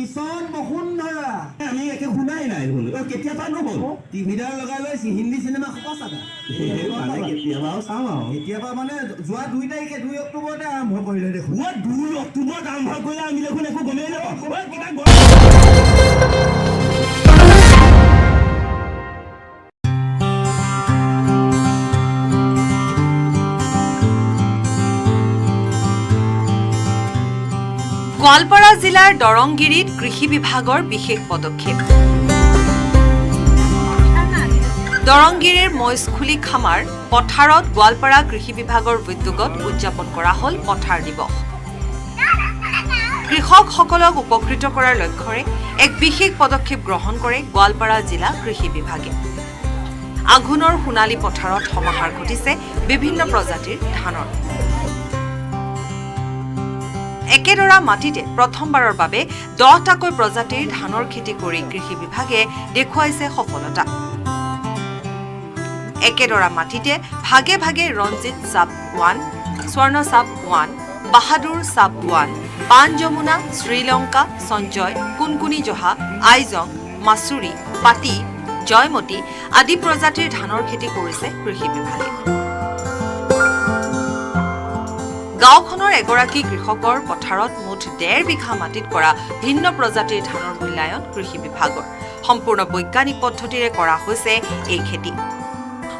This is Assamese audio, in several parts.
কিশোৰ বসুন্ধৰা আমি একে শুনাই নাই দেখোন কেতিয়া পৰা নহ'ল টিভিডাল লগাই লৈ হিন্দী চিনেমা খোপা চাবা কেতিয়াবাও চাওঁ আৰু কেতিয়াবা মানে যোৱা 2 তাৰিখে 2 অক্টোবৰতে আৰম্ভ কৰিলে দেখোন 2 অক্টোবৰত আৰম্ভ কৰিলে আমি দেখোন একো গমেই নাপাওঁ গোৱালপাৰা জিলাৰ দৰংগিৰিত কৃষি বিভাগৰ বিশেষ পদক্ষেপ দৰংগিৰিৰ মৈস্খুলি খামাৰ পথাৰত গোৱালপাৰা কৃষি বিভাগৰ উদ্যোগত উদযাপন কৰা হ'ল পথাৰ দিৱস কৃষকসকলক উপকৃত কৰাৰ লক্ষ্যৰে এক বিশেষ পদক্ষেপ গ্ৰহণ কৰে গোৱালপাৰা জিলা কৃষি বিভাগে আঘোণৰ সোণালী পথাৰত সমাহাৰ ঘটিছে বিভিন্ন প্ৰজাতিৰ ধানৰ একেদৰা মাটিতে প্ৰথমবাৰৰ বাবে 10টাকৈ প্ৰজাতিৰ ধানৰ খেতি কৰি কৃষি বিভাগে দেখুৱাইছে সফলতা একেদৰা মাটিতে ভাগে ভাগে ৰঞ্জিত সাব 1 স্বৰ্ণ সাব 1 বাহাদুৰ সাব 1 পান যমুনা শ্ৰীলংকা সঞ্জয় কুনকুনি জহা আইজং মাছুৰী পাতি জয়মতী আদি প্ৰজাতিৰ ধানৰ খেতি কৰিছে কৃষি বিভাগে গাঁওখনৰ এগৰাকী কৃষকৰ পথাৰত মুঠ 1.5 বিঘা মাটিত কৰা ভিন্ন প্ৰজাতিৰ ধানৰ মূল্যায়ন কৃষি বিভাগৰ সম্পূৰ্ণ বৈজ্ঞানিক পদ্ধতিৰে কৰা হৈছে এই খেতি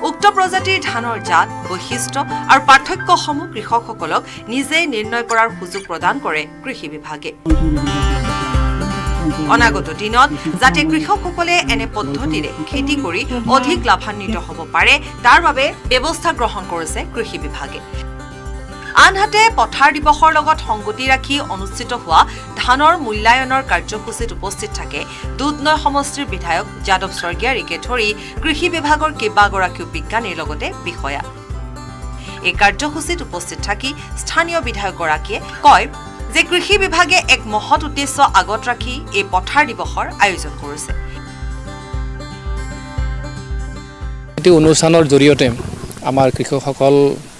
উক্ত প্ৰজাতিৰ ধানৰ জাত বৈশিষ্ট্য আৰু পাৰ্থক্যসমূহ কৃষকসকলক নিজে নিৰ্ণয় কৰাৰ সুযোগ প্ৰদান কৰে কৃষি বিভাগে অনাগত দিনত যাতে কৃষকসকলে এনে পদ্ধতিৰে খেতি কৰি অধিক লাভান্বিত হ'ব পাৰে তাৰ বাবে ব্যৱস্থা গ্ৰহণ কৰিছে কৃষি বিভাগে আনহাতে পথাৰ দিৱসৰ লগত সংগতি ৰাখি অনুষ্ঠিত হোৱা ধানৰ মূল্যায়নৰ কাৰ্যসূচীত উপস্থিত থাকে দুধনৈ সমষ্টিৰ বিধায়ক যাদৱ স্বৰ্গীয়াৰীকে ধৰি কৃষি বিভাগৰ কেইবাগৰাকীও বিজ্ঞানীৰ লগতে বিষয়া এই কাৰ্যসূচীত উপস্থিত থাকি স্থানীয় বিধায়কগৰাকীয়ে কয় যে কৃষি বিভাগে এক মহৎ উদ্দেশ্য আগত ৰাখি এই পথাৰ দিৱসৰ আয়োজন কৰিছে এই অনুষ্ঠানৰ জৰিয়তে আমাৰ কৃষকসকল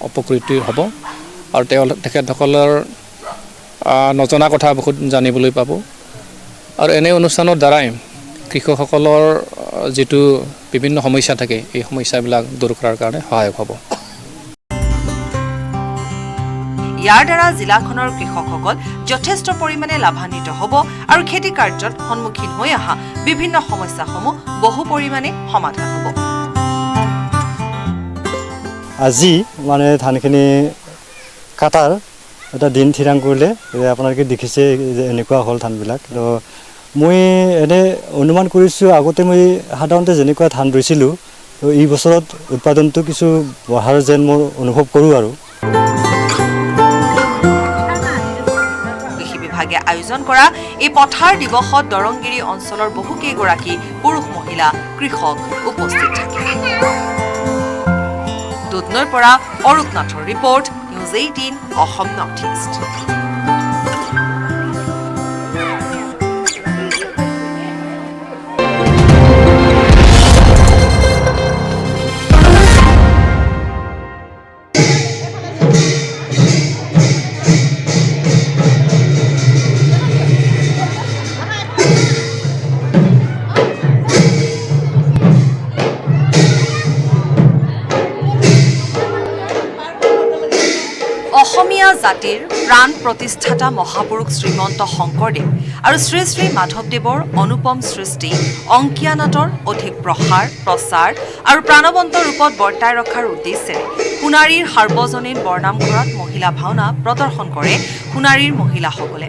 উপকৃত হ'ব আৰু তেখেতসকলৰ নজনা কথা বহুত জানিবলৈ পাব আৰু এনে অনুষ্ঠানৰ দ্বাৰাই কৃষকসকলৰ যেটো বিভিন্ন সমস্যা থাকে এই সমস্যাবিলাক দূৰ কৰাৰ কাৰণে সহায়ক হ'ব ইয়াৰ দ্বাৰা জিলাখনৰ কৃষকসকল যথেষ্ট পৰিমাণে লাভান্বিত হ'ব আৰু খেতি কাৰ্যত সন্মুখীন হৈ অহা বিভিন্ন সমস্যাসমূহ বহু পৰিমাণে সমাধান হ'ব আজি মানে ধানখিনি কাটাৰ এটা দিন থিৰাং কৰিলে আপোনালোকে দেখিছে যে এনেকুৱা হ'ল ধানবিলাক তো মই এনে অনুমান কৰিছোঁ আগতে মই সাধাৰণতে যেনেকুৱা ধান ৰুইছিলোঁ তো এই বছৰত উৎপাদনটো কিছু বঢ়াৰ যেন মই অনুভৱ কৰোঁ আৰু কৃষি বিভাগে আয়োজন কৰা এই পথাৰ দিৱসত দৰংগিৰি অঞ্চলৰ বহুকেইগৰাকী পুৰুষ মহিলা কৃষক উপস্থিত থাকে দুধনৈৰ পৰা অৰূপ নাথৰ report News 18 Assam north east অসমীয়া জাতিৰ প্ৰাণ প্ৰতিষ্ঠাতা মহাপুৰুষ শ্ৰীমন্ত শংকৰদেৱ আৰু শ্ৰী শ্ৰী মাধৱদেৱৰ অনুপম সৃষ্টি অংকীয়া নাটৰ অধিক প্ৰসাৰ প্ৰচাৰ আৰু প্ৰাণৱন্ত ৰূপত বৰ্তাই ৰখাৰ উদ্দেশ্যেৰে সোণাৰীৰ সাৰ্বজনীন বৰনামঘৰত মহিলা ভাওনা প্ৰদৰ্শন কৰে সোণাৰীৰ মহিলাসকলে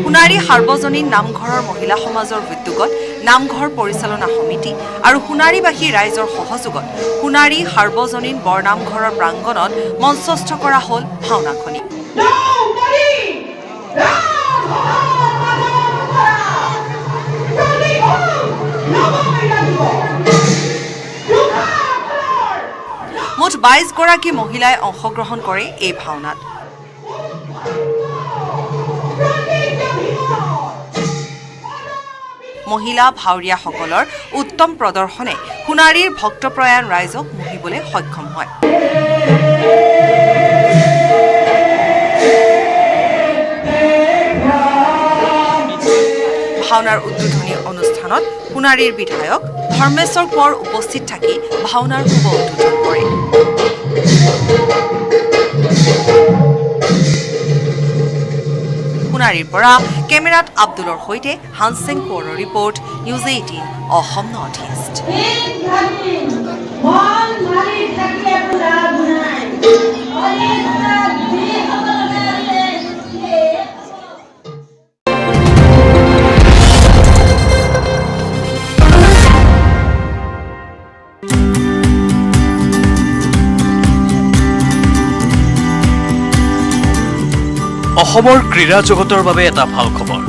সোণাৰী সাৰ্বজনীন নামঘৰৰ মহিলা সমাজৰ উদ্যোগত নামঘৰ পৰিচালনা সমিতি আৰু সোণাৰীবাসী ৰাইজৰ সহযোগত সোণাৰী সাৰ্বজনীন বৰনামঘৰৰ প্ৰাংগণত মঞ্চস্থ কৰা হ'ল ভাওনাখনি মুঠ 22 গৰাকী মহিলাই অংশগ্ৰহণ কৰে এই ভাওনাত মহিলা ভাওৰীয়াসকলৰ উত্তম প্ৰদৰ্শনে সোণাৰীৰ ভক্তপ্ৰয়াণ ৰাইজক মোহিবলৈ সক্ষম হয় ভাওনাৰ উদ্বোধনী অনুষ্ঠানত সোণাৰীৰ বিধায়ক ধৰ্মেশ্বৰ কোঁৱৰ উপস্থিত থাকি ভাওনাৰ শুভ উদ্বোধন কৰে। সোণাৰীৰ পৰা কেমেৰাত আব্দুলৰ সৈতে হানসিং কোঁৱৰৰ report news 18 Assam north east. অসমৰ ক্ৰীড়া জগতৰ বাবে এটা ভাল খবৰ।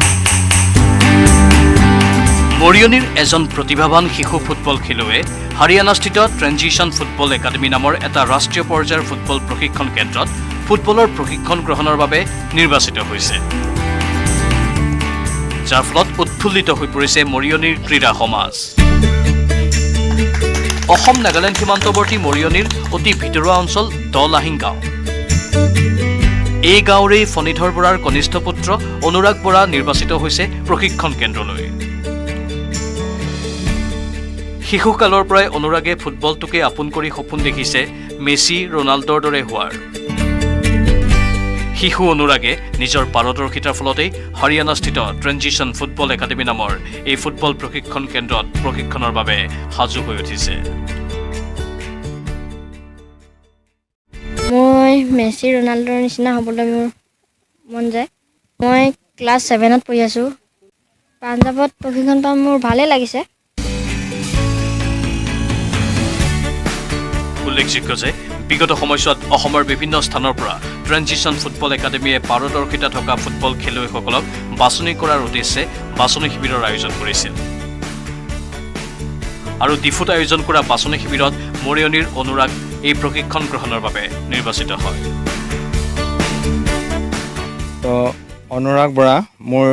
মৰিয়নিৰ এজন প্ৰতিভাৱান শিশু ফুটবল খেলুৱৈ হাৰিয়ানাস্থিত ট্ৰেনজিশ্যন ফুটবল একাডেমী নামৰ এটা ৰাষ্ট্ৰীয় পৰ্যায়ৰ ফুটবল প্ৰশিক্ষণ কেন্দ্ৰত ফুটবলৰ প্ৰশিক্ষণ গ্ৰহণৰ বাবে নিৰ্বাচিত হৈছে, যাৰ ফলত উৎফুল্লিত হৈ পৰিছে মৰিয়নিৰ ক্ৰীড়া সমাজ। অসম নাগালেণ্ড সীমান্তৱৰ্তী মৰিয়নিৰ অতি ভিতৰুৱা অঞ্চল দলাহিং গাঁও। এই গাঁৱৰেই ফণীধৰ বৰাৰ কনিষ্ঠ পুত্ৰ অনুৰাগ বৰা নিৰ্বাচিত হৈছে প্ৰশিক্ষণ কেন্দ্ৰলৈ। শিশুকালৰ পৰাই অনুৰাগে ফুটবলটোকে আপোন কৰি সপোন দেখিছে মেছি ৰোনাল্ডোৰ দৰে হোৱাৰ। শিশু অনুৰাগে নিজৰ পাৰদৰ্শিতাৰ ফলতেই হাৰিয়ানাস্থিত ট্ৰেনজিশ্যন ফুটবল একাডেমী নামৰ এই ফুটবল প্ৰশিক্ষণ কেন্দ্ৰত প্ৰশিক্ষণৰ বাবে সাজু হৈ উঠিছে। মই মেছি ৰোনাল্ডোৰ নিচিনা হ'বলৈ মোৰ মন যায়। মই ক্লাছ 7ত পঢ়ি আছোঁ। পাঞ্জাৱত প্ৰশিক্ষণ পাই মোৰ ভালেই লাগিছে। উল্লেখযোগ্য যে বিগত সময়ছোৱাত অসমৰ বিভিন্ন স্থানৰ পৰা ট্ৰেনজিশ্যন ফুটবল একাডেমীয়ে পাৰদৰ্শিতা থকা ফুটবল খেলুৱৈসকলক বাছনি কৰাৰ উদ্দেশ্যে বাছনি শিবিৰৰ আয়োজন কৰিছিল। আৰু ডিফুত আয়োজন কৰা বাছনি শিবিৰত মৰিয়নিৰ অনুৰাগ এই প্ৰশিক্ষণ গ্ৰহণৰ বাবে নিৰ্বাচিত হয়। তো অনুৰাগ বৰা মোৰ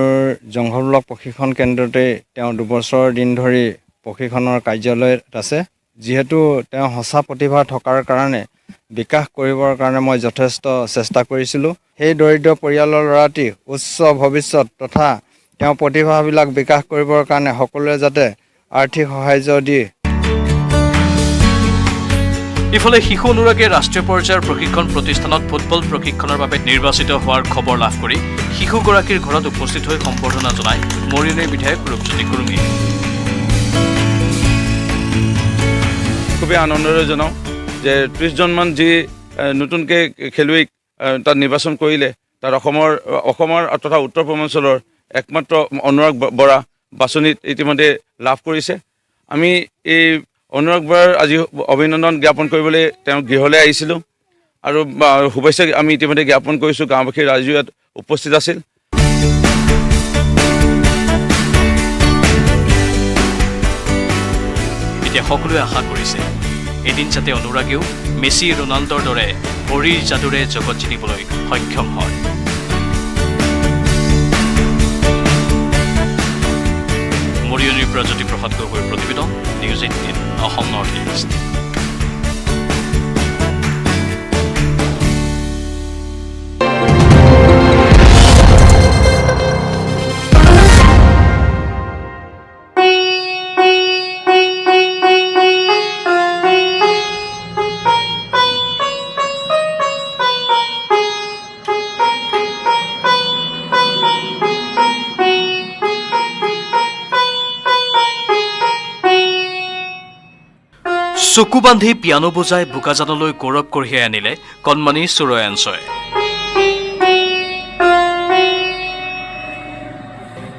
জংঘল ব্লক প্ৰশিক্ষণ কেন্দ্ৰতে তেওঁ 2 বছৰ দিন ধৰি প্ৰশিক্ষণৰ কাৰ্যালয়ত আছে। যিহেতু তেওঁ সঁচা প্ৰতিভা থকাৰ কাৰণে বিকাশ কৰিবৰ কাৰণে মই যথেষ্ট চেষ্টা কৰিছিলোঁ। সেই দৰিদ্ৰ পৰিয়ালৰ ল'ৰাটি উচ্চ ভৱিষ্যত তথা তেওঁ প্ৰতিভাবিলাক বিকাশ কৰিবৰ কাৰণে সকলোৱে যাতে আৰ্থিক সাহায্য দি। ইফালে শিশু অনুৰাগে ৰাষ্ট্ৰীয় পৰ্যায়ৰ প্ৰশিক্ষণ প্ৰতিষ্ঠানত ফুটবল প্ৰশিক্ষণৰ বাবে নিৰ্বাচিত হোৱাৰ খবৰ লাভ কৰি শিশুগৰাকীৰ ঘৰত উপস্থিত হৈ সম্বৰ্ধনা জনায় মৰিয়নিৰ বিধায়ক ৰূপজ্যোতি কুৰুঙীয়ে। খুবেই আনন্দৰে জনাওঁ যে 30জনমান যি নতুনকৈ খেলুৱৈক তাত নিৰ্বাচন কৰিলে, তাত অসমৰ তথা উত্তৰ পূৰ্বাঞ্চলৰ একমাত্ৰ অনুৰাগ বৰা বাছনিত ইতিমধ্যে লাভ কৰিছে। আমি এই অনুৰাগ বৰাৰ আজি অভিনন্দন জ্ঞাপন কৰিবলৈ তেওঁ গৃহলৈ আহিছিলোঁ আৰু শুভেচ্ছা আমি ইতিমধ্যে জ্ঞাপন কৰিছোঁ। গাঁওবাসীৰ ৰাইজো ইয়াত উপস্থিত আছিল। এতিয়া সকলোৱে আশা কৰিছে এদিন যাতে অনুৰাগেও মেছি ৰোনাল্ডোৰ দৰে ভৰিৰ যাদুৰে জগত জিনিবলৈ সক্ষম হয়। মৰিয়নিৰ পৰা জ্যোতিপ্ৰসাদ গগৈৰ প্ৰতিবেদন, নিউজ 18 অসম নৰ্থ ইষ্ট। চকু বান্ধি পিয়ানো বজাই বোকাজানলৈ গৌৰৱ কঢ়িয়াই আনিলে কণমানি সুৰয়াঞ্চয়ে।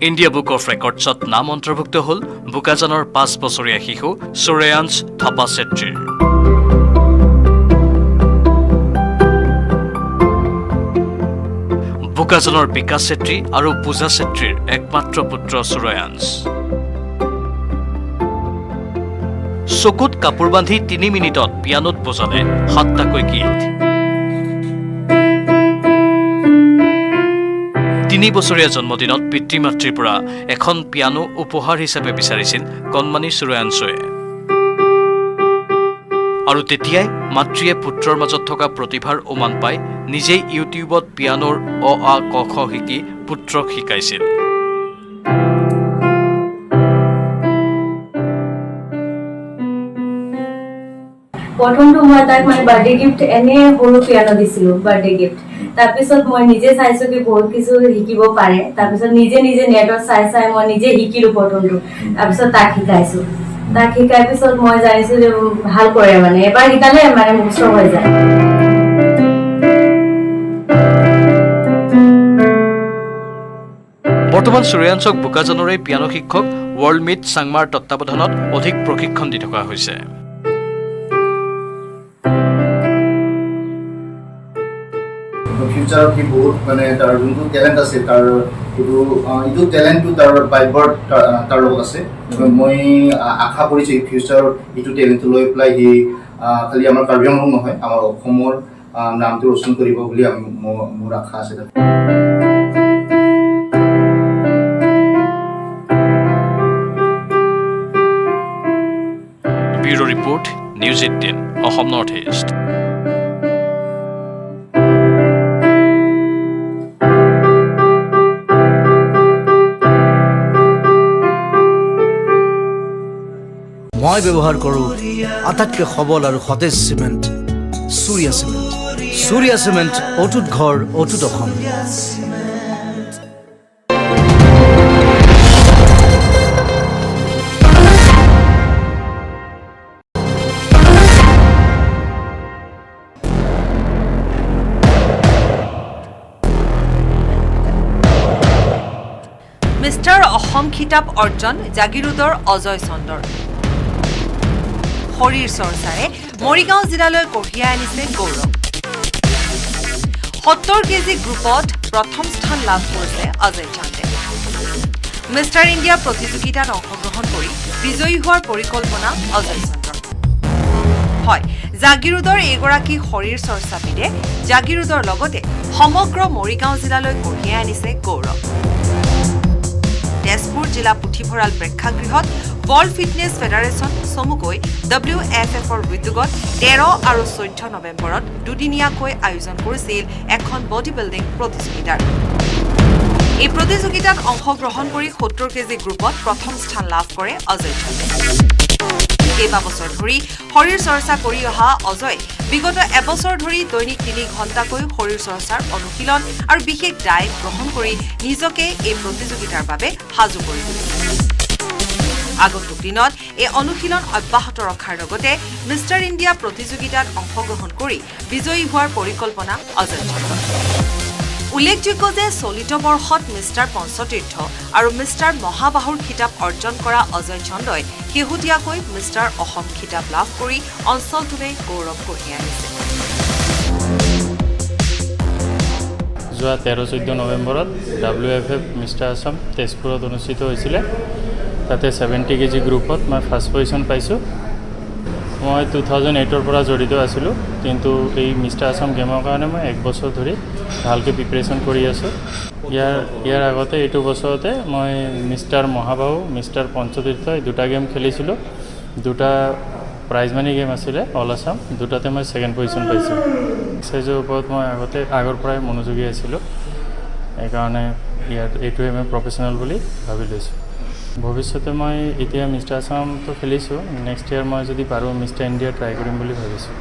ইণ্ডিয়া বুক অফ ৰেকৰ্ডছত নাম অন্তৰ্ভুক্ত হ'ল বোকাজানৰ 5 বছৰীয়া শিশু সুৰয়াঞ্চ থাপা চেত্ৰীৰ। বোকাজানৰ বিকাশ চেত্ৰী আৰু পূজা চেত্ৰীৰ একমাত্ৰ পুত্ৰ সুৰয়াঞ্চ। চকুত কাপোৰ বান্ধি 3 মিনিটত পিয়ানোত বজালে 7টাকৈ গীত। 3 বছৰীয়া জন্মদিনত পিতৃ মাতৃৰ পৰা এখন পিয়ানো উপহাৰ হিচাপে বিচাৰিছিল কণমানি সুৰয়াঞ্চয়ে। আৰু তেতিয়াই মাতৃয়ে পুত্ৰৰ মাজত থকা প্ৰতিভাৰ উমান পাই নিজেই ইউটিউবত পিয়ানোৰ অ আ ক খ শিকি পুত্ৰক শিকাইছিল। প্ৰথমটো মই তাক মানে বাৰ্থডে গিফ্ট এনে সৰু পিয়ানো দিছিলোঁ বাৰ্থডে গিফ্ট তাৰপিছত মই নিজে চাইছোঁ কি বহুত কিছু শিকিব পাৰে তাৰপিছত নিজে নেটত চাই মই নিজে শিকিলোঁ প্ৰথমটো তাৰপিছত তাক শিকাইছোঁ তাক শিকাৰ পিছত মই জানিছোঁ যে ভাল কৰে মানে এবাৰ শিকালে মানে মুক্ত হৈ যায় বৰ্তমান সূৰ্যাঞ্চক বোকাজানৰে পিয়ানো শিক্ষক ৱৰ্ল্ড মিট চাংমাৰ তত্বাৱধানত অধিক প্ৰশিক্ষণ দি থকা হৈছে ফিউচাৰত কি বহুত মানে তাৰ যোনটো টেলেণ্ট আছে তাৰ এইটো টেলেণ্টটো তাৰ বাইবৰ তাৰ লগত আছে মই আশা কৰিছোঁ ফিউচাৰত এইটো টেলেণ্টটো লৈ পেলাই সি খালি আমাৰ কাৰ্বি আংলং নহয় আমাৰ অসমৰ নামটো ৰোচন কৰিব বুলি মোৰ আশা আছে bureau' report news 18 Assam north east মই ব্যৱহাৰ কৰোঁ আটাইতকৈ সবল আৰু সতেজ চিমেণ্ট সূৰ্যা চিমেণ্ট অটুট ঘৰ অটুট অসম মিষ্টাৰ অসম খিতাপ অৰ্জন জাগিৰোডৰ অজয় চন্দৰ শৰীৰ চৰ্চাৰে মৰিগাঁও জিলালৈ কঢ়িয়াই আনিছে গৌৰৱ 70 কেজি গ্ৰুপত প্ৰথম স্থান লাভ কৰিছে অজয় চন্দে মিষ্টাৰ ইণ্ডিয়া প্ৰতিযোগিতাত অংশগ্ৰহণ কৰি বিজয়ী হোৱাৰ পৰিকল্পনা অজয় চন্দৰ হয় জাগিৰোডৰ এগৰাকী শৰীৰ চৰ্চাবিদে জাগিৰোডৰ লগতে সমগ্ৰ মৰিগাঁও জিলালৈ কঢ়িয়াই আনিছে গৌৰৱ তেজপুৰ জিলা পুথিভঁৰাল প্ৰেক্ষাগৃহত ৱৰ্ল্ড ফিটনেছ ফেডাৰেশ্যন চমুকৈ WFFৰ উদ্যোগত 13 আৰু 14 নৱেম্বৰত দুদিনীয়াকৈ আয়োজন কৰিছিল এখন বডি বিল্ডিং প্ৰতিযোগিতাৰ এই প্ৰতিযোগিতাত অংশগ্ৰহণ কৰি 70 কেজি গ্ৰুপত প্ৰথম স্থান লাভ কৰে অজয় চন্দে কেইবাবছৰ ধৰি শৰীৰ চৰ্চা কৰি অহা অজয় বিগত এবছৰ ধৰি দৈনিক 3 ঘণ্টাকৈ শৰীৰ চৰ্চাৰ অনুশীলন আৰু বিশেষ ডায়েট গ্ৰহণ কৰি নিজকে এই প্ৰতিযোগিতাৰ বাবে সাজু কৰি তুলিছে আগন্তুক দিনত এই অনুশীলন অব্যাহত ৰখাৰ লগতে মিষ্টাৰ ইণ্ডিয়া প্ৰতিযোগিতাত অংশগ্ৰহণ কৰি বিজয়ী হোৱাৰ পৰিকল্পনা অজয় চন্দৰ উল্লেখযোগ্য যে চলিত বৰ্ষত মিষ্টাৰ পঞ্চতীৰ্থ আৰু মিষ্টাৰ মহাবাহুৰ খিতাপ অৰ্জন কৰা অজয় চন্দই শেহতীয়াকৈ মিষ্টাৰ অসম খিতাপ লাভ কৰি অঞ্চলটোলৈ গৌৰৱ কঢ়িয়াই আনিছে যোৱা 13-14 নৱেম্বৰত WFF মিষ্টাৰ আছাম তেজপুৰত অনুষ্ঠিত হৈছিলে তাতে 70 কেজি গ্ৰুপত মই ফাৰ্ষ্ট পজিশ্যন পাইছোঁ মই 2008ৰ পৰা জড়িত আছিলোঁ কিন্তু এই মিষ্টাৰ আছাম গেমৰ কাৰণে মই 1 বছৰ ধৰি ভালকৈ প্ৰিপাৰেশ্যন কৰি আছোঁ ইয়াৰ আগতে এইটো বছৰতে মই মিষ্টাৰ মহাবাহু মিষ্টাৰ পঞ্চতীৰ্থ এই দুটা গেম খেলিছিলোঁ দুটা প্ৰাইজ মানি গেম আছিলে অল আছাম দুটাতে মই 2nd পজিশ্যন পাইছোঁ এক্সাৰচাইজৰ ওপৰত মই আগৰ পৰাই মনোযোগী আছিলোঁ সেইকাৰণে এইটোৱে মই প্ৰফেচনেল বুলি ভাবি লৈছোঁ ভৱিষ্যতে মই এতিয়া মিষ্টাৰ আছামটো খেলিছোঁ নেক্সট ইয়াৰ মই যদি পাৰোঁ মিষ্টাৰ ইণ্ডিয়া ট্ৰাই কৰিম বুলি ভাবিছোঁ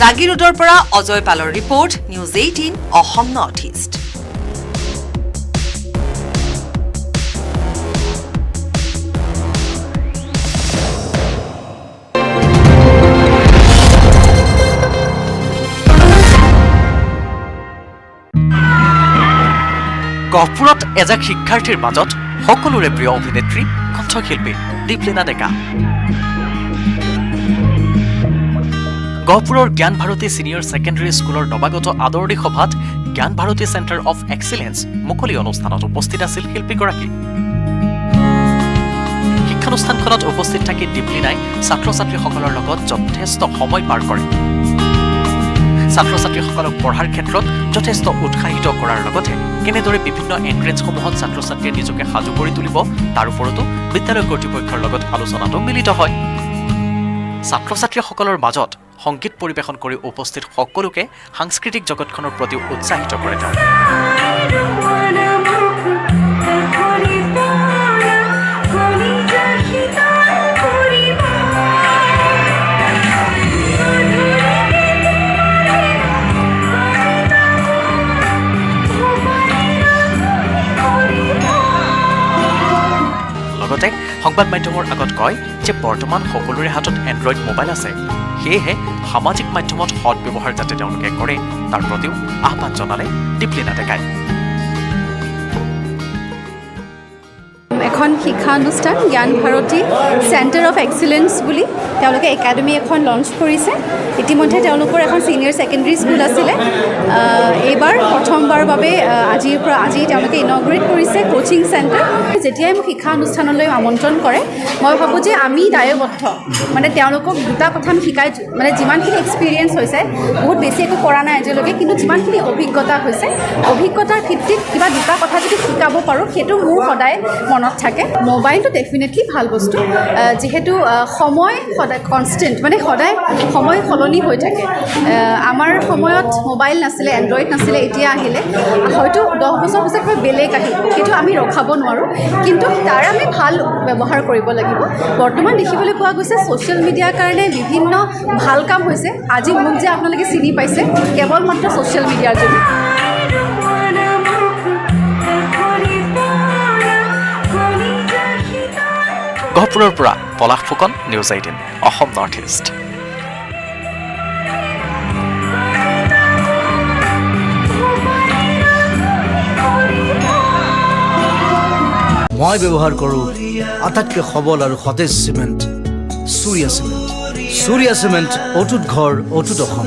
জাগিৰোডৰ পৰা অজয় পালৰ report news 18 Assam north east গহপুৰত এজাক শিক্ষাৰ্থীৰ মাজত সকলোৰে প্ৰিয় অভিনেত্ৰী কণ্ঠশিল্পী দীপলিনা ডেকা গহপুৰৰ জ্ঞান ভাৰতী ছিনিয়ৰ ছেকেণ্ডেৰী স্কুলৰ নৱাগত আদৰণি সভাত জ্ঞান ভাৰতী চেণ্টাৰ অফ এক্সিলেন্স মুকলি অনুষ্ঠানত উপস্থিত আছিল শিল্পীগৰাকী শিক্ষানুষ্ঠানখনত উপস্থিত থাকি দীপলিনাই ছাত্ৰ ছাত্ৰীসকলৰ লগত যথেষ্ট সময় পাৰ কৰে ছাত্ৰ ছাত্ৰীসকলক পঢ়াৰ ক্ষেত্ৰত যথেষ্ট উৎসাহিত কৰাৰ লগতে কেনেদৰে বিভিন্ন এণ্ট্ৰেন্সসমূহত ছাত্ৰ ছাত্ৰীয়ে নিজকে সাজু কৰি তুলিব তাৰ ওপৰতো বিদ্যালয় কৰ্তৃপক্ষৰ লগত আলোচনাটো মিলিত হয় ছাত্ৰ ছাত্ৰীসকলৰ মাজত সংগীত পৰিৱেশন কৰি উপস্থিত সকলোকে সাংস্কৃতিক জগতখনৰ প্ৰতি উৎসাহিত কৰে তেওঁ সংবাদ মাধ্যমৰ আগত কয় যে বৰ্তমান সকলোৰে হাতত এণ্ড্ৰইড মোবাইল আছে, সেয়েহে সামাজিক মাধ্যমত সৎব্যৱহাৰ যাতে তেওঁলোকে কৰে তাৰ প্ৰতিও আহ্বান জনালে দীপলিনা ডেকাই। এখন শিক্ষানুষ্ঠান জ্ঞান ভাৰতী চেণ্টাৰ অফ এক্সিলেঞ্চ বুলি তেওঁলোকে একাডেমি এখন লঞ্চ কৰিছে। ইতিমধ্যে তেওঁলোকৰ এখন ছিনিয়ৰ ছেকেণ্ডেৰী স্কুল আছিলে, এইবাৰ প্ৰথমবাৰ বাবে আজি তেওঁলোকে ইনগ্ৰেট কৰিছে কোচিং চেণ্টাৰ। যেতিয়াই মোক শিক্ষানুষ্ঠানলৈ আমন্ত্ৰণ কৰে মই ভাবোঁ যে আমি দায়বদ্ধ, মানে তেওঁলোকক দুটা কথা আমি শিকাই, মানে যিমানখিনি এক্সপিৰিয়েঞ্চ হৈছে বহুত বেছি একো কৰা নাই আজিলৈকে, কিন্তু যিমানখিনি অভিজ্ঞতা হৈছে অভিজ্ঞতাৰ ভিত্তিত কিবা দুটা কথা যদি শিকাব পাৰোঁ সেইটো মোৰ সদায় মনত থাকে। মোবাইলটো ডেফিনেটলি ভাল বস্তু, যিহেতু সময় সদায় কনষ্টেণ্ট, মানে সদায় সময় সলনি হৈ থাকে। আমাৰ সময়ত মোবাইল নাছিলে, এণ্ড্ৰইড নাছিলে, এতিয়া আহিলে হয়তো 10 বছৰ পিছত বেলেগ আহিব, সেইটো আমি ৰখাব নোৱাৰোঁ, কিন্তু তাৰ আমি ভাল ব্যৱহাৰ কৰিব লাগিব। বৰ্তমান দেখিবলৈ পোৱা গৈছে ছ'চিয়েল মিডিয়াৰ কাৰণে বিভিন্ন ভাল কাম হৈছে। আজি মোক যে আপোনালোকে চিনি পাইছে কেৱল মাত্ৰ ছ'চিয়েল মিডিয়াৰ জৰিয়তে। গহপুৰৰ পৰা Palash Phukan, news 18 Assam north east. মই ব্যৱহাৰ কৰোঁ আটাইতকৈ সবল আৰু সতেজ চিমেণ্ট চুৰিয়া চিমেণ্ট। চুৰিয়া চিমেণ্ট অটুট ঘৰ অটুট অসম।